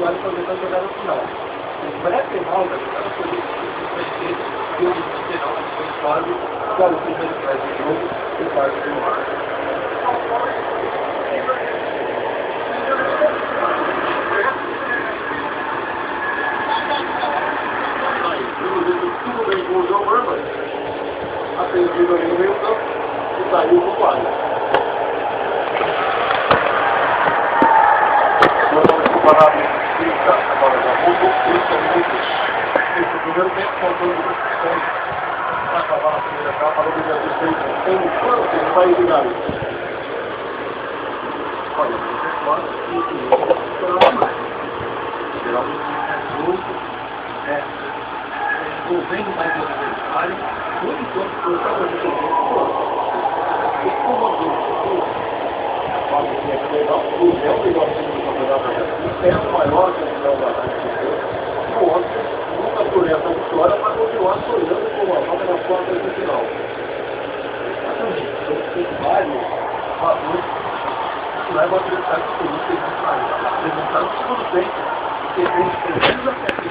vitória para ver a jogada final. O pré-final da jogada foi o final foi quase o primeiro pré do jogo e quase do ar. Tudo bem com o João Barba, atendido ali no meio campo e saiu do quadro. Parado agora já voltou 30 minutos. Esse primeiro tempo faltando para acabar a primeira etapa, a Liga dos Seis tem um quanto ele vai ligar isso. Olha, você pode geralmente é muito, envolvendo mais o adversário, muito tempo que eu estava jogando. Pode ser que legal, o Léo legal do campeonato é o maior campeão da Rádio. O outro nunca por essa vitória para continuar sonhando com uma vaga na quarta de final. Exatamente, tem vários fatores que levam a adversário que tem que apresentar no segundo tempo, porque tem que